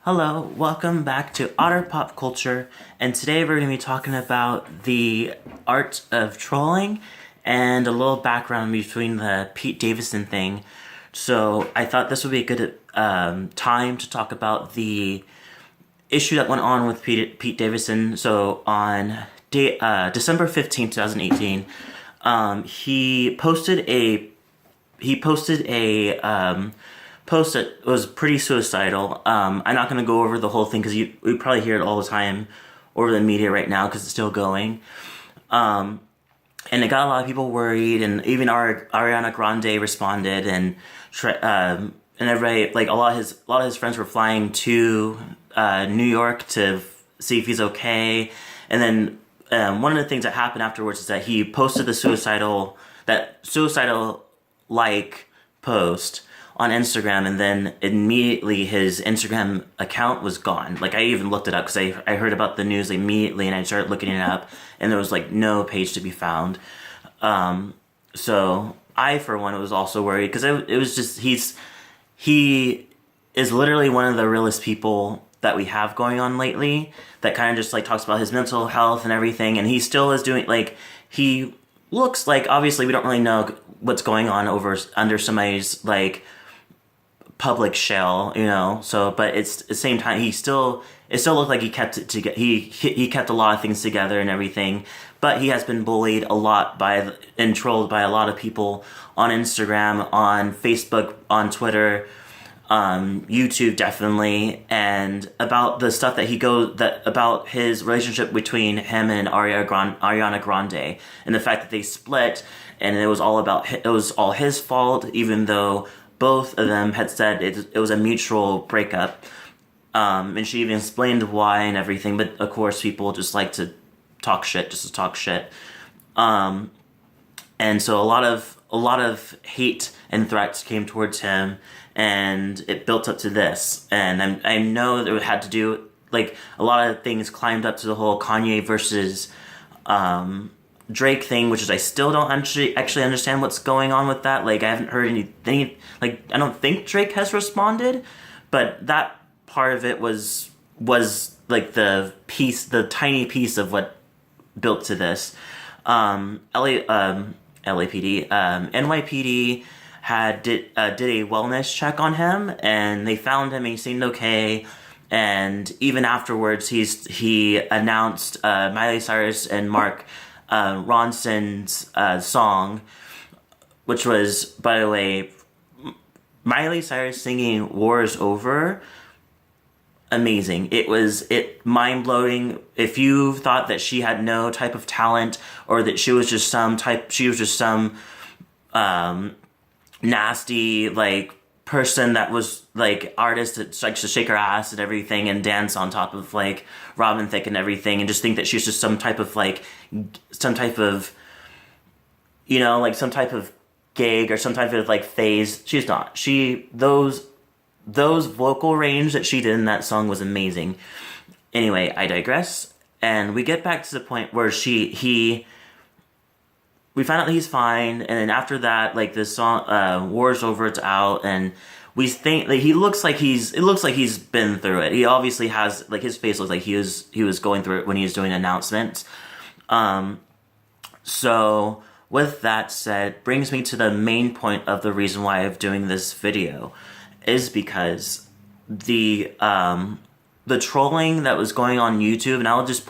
Hello, welcome back to Otter Pop Culture, and today we're going to be talking about the art of trolling and a little background between the Pete Davidson thing. So I thought this would be a good time to talk about the issue that went on with Pete Davidson. So on December 15th, 2018, he posted a post that was pretty suicidal. I'm not going to go over the whole thing because we probably hear it all the time over the media right now because it's still going. And it got a lot of people worried, and even Ariana Grande responded, and everybody, like a lot of his friends were flying to New York to see if he's okay. And then one of the things that happened afterwards is that he posted the suicidal like post on Instagram, and then immediately his Instagram account was gone. Like, I even looked it up because I heard about the news immediately, and I started looking it up, and there was like no page to be found. So I, for one, was also worried because it was just he is literally one of the realest people that we have going on lately. That kind of just like talks about his mental health and everything, and he still is doing like he looks like, obviously we don't really know what's going on under somebody's like public shell, you know. So, but it's at the same time it still looked like he kept it together. He kept a lot of things together and everything. But he has been bullied a lot and trolled by a lot of people on Instagram, on Facebook, on Twitter, YouTube definitely, and about the stuff about his relationship between him and Ariana Grande, and the fact that they split, and it was all his fault, even though both of them had said it was a mutual breakup. And she even explained why and everything, but of course people just like to talk shit just to talk shit. And so a lot of hate and threats came towards him, and it built up to this. And I know that it had to do, like, a lot of things climbed up to the whole Kanye versus Drake thing, which is I still don't actually understand what's going on with that. Like, I haven't heard anything. Like, I don't think Drake has responded, but that part of it was like the tiny piece of what built to this. LAPD, NYPD did a wellness check on him, and they found him and he seemed okay. And even afterwards, he announced Miley Cyrus and Mark Ronson's song, which was, by the way, Miley Cyrus singing "War Is Over." Amazing. It mind-blowing. If you thought that she had no type of talent, or that she was just some nasty like person that was like artist that likes to shake her ass and everything and dance on top of like Robin Thicke and everything, and just think that she's just some type of you know, like some type of gig or some type of like phase. She's not. Those vocal range that she did in that song was amazing. Anyway, I digress, and we get back to the point where we find out that he's fine, and then after that, like, this song, War's Over, it's out, and we think, like, it looks like he's been through it. He obviously has, like, his face looks like he was going through it when he was doing announcements. So with that said, brings me to the main point of the reason why I'm doing this video, is because the trolling that was going on YouTube, and I'll just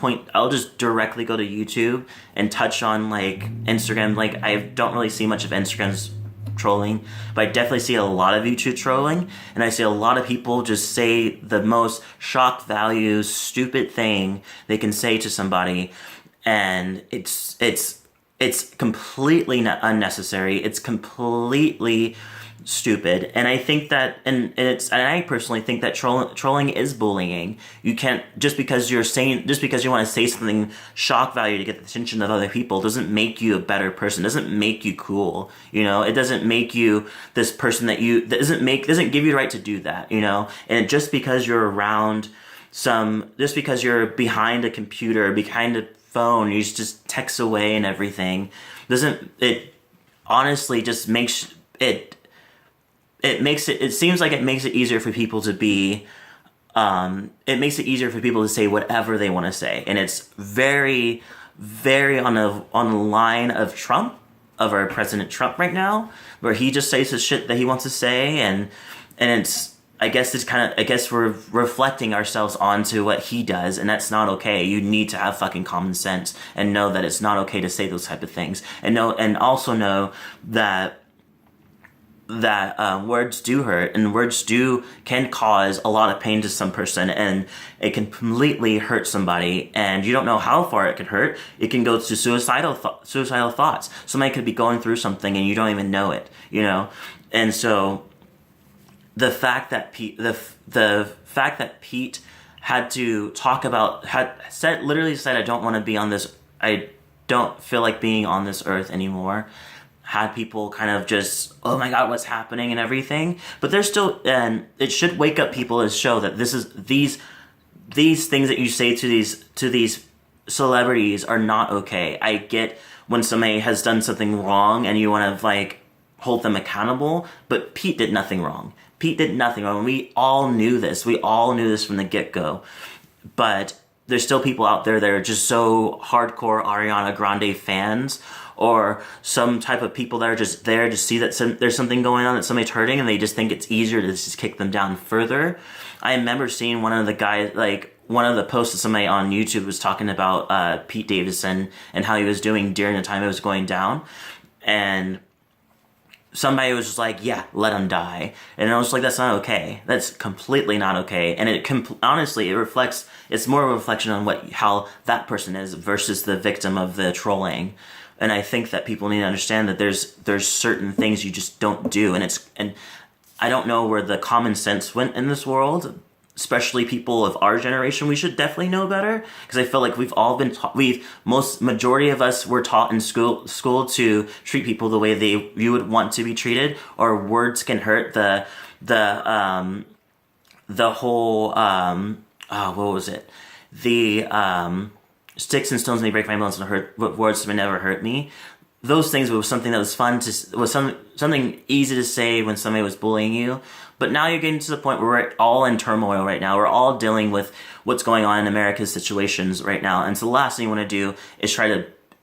directly go to YouTube and touch on like Instagram. Like, I don't really see much of Instagram's trolling, but I definitely see a lot of YouTube trolling, and I see a lot of people just say the most shock value, stupid thing they can say to somebody, and it's completely unnecessary. It's completely stupid, and I think that, and I personally think that trolling is bullying. You can't, just because you want to say something shock value to get the attention of other people, doesn't make you a better person, doesn't make you cool, you know. It doesn't make you this person that doesn't give you the right to do that, you know. And just because you're just because you're behind a computer, behind a phone, you just text away and everything, it honestly just makes it seems like it makes it easier for people to be it makes it easier for people to say whatever they want to say, and it's very, very on the line of Trump, of our President Trump right now, where he just says the shit that he wants to say, and it's, I guess we're reflecting ourselves onto what he does, and that's not okay. You need to have fucking common sense and know that it's not okay to say those type of things, and also know that words do hurt, and words can cause a lot of pain to some person, and it can completely hurt somebody, and you don't know how far it could hurt. It can go to suicidal thoughts. Somebody could be going through something and you don't even know it, and so the fact that Pete had to talk about, literally said, I don't want to be on this, I don't feel like being on this earth anymore, had people kind of just, oh my god, what's happening and everything. But there's still, and it should wake up people to show that these things that you say to these celebrities are not okay. I get when somebody has done something wrong and you want to like hold them accountable, but Pete did nothing wrong. Pete did nothing wrong. We all knew this. We all knew this from the get-go. But there's still people out there that are just so hardcore Ariana Grande fans, or some type of people that are just there to see that there's something going on, that somebody's hurting, and they just think it's easier to just kick them down further. I remember seeing one of the posts that somebody on YouTube was talking about Pete Davidson and how he was doing during the time it was going down, and somebody was just like, yeah, let him die. And I was like, that's not okay. That's completely not okay. And honestly, it's more of a reflection on how that person is versus the victim of the trolling. And I think that people need to understand that there's certain things you just don't do. And I don't know where the common sense went in this world, especially people of our generation. We should definitely know better, because I feel like we've all been majority of us were taught in school to treat people the way you would want to be treated, or words can hurt. The whole what was it? Sticks and stones may break my bones, but words may never hurt me. Those things were something that was fun something easy to say when somebody was bullying you. But now you're getting to the point where we're all in turmoil right now. We're all dealing with what's going on in America's situations right now. And so the last thing you want to do is try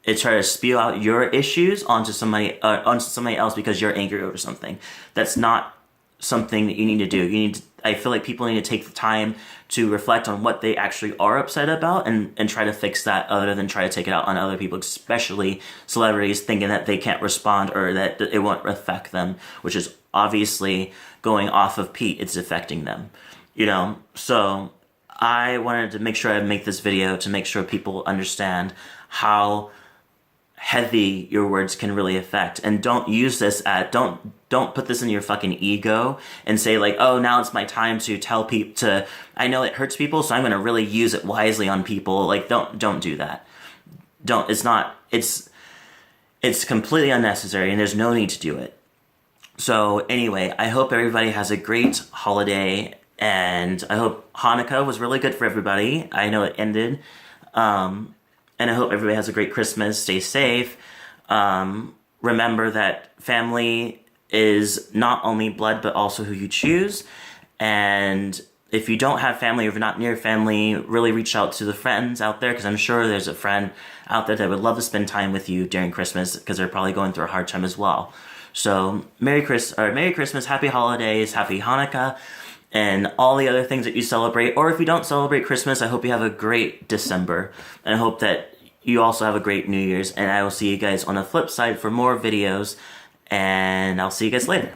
to spew out your issues onto somebody else because you're angry over something. That's not something that you need to do. I feel like people need to take the time to reflect on what they actually are upset about and try to fix that, other than try to take it out on other people, especially celebrities, thinking that they can't respond or that it won't affect them, which is obviously going off of Pete. It's affecting them, So I wanted to make sure I make this video to make sure people understand how heavy your words can really affect, and don't use this don't put this in your fucking ego and say like, oh, now it's my time to tell people I know it hurts people, so I'm going to really use it wisely on people. Like, don't do that. It's completely unnecessary, and there's no need to do it. So anyway, I hope everybody has a great holiday, and I hope Hanukkah was really good for everybody. I know it ended. And I hope everybody has a great Christmas. Stay safe. Remember that family is not only blood, but also who you choose. And if you don't have family, or if you're not near family, really reach out to the friends out there, because I'm sure there's a friend out there that would love to spend time with you during Christmas, because they're probably going through a hard time as well. So Merry Christmas, Happy Holidays, Happy Hanukkah, and all the other things that you celebrate. Or if you don't celebrate Christmas, I hope you have a great December, and I hope that you also have a great New Year's, and I will see you guys on the flip side for more videos, and I'll see you guys later.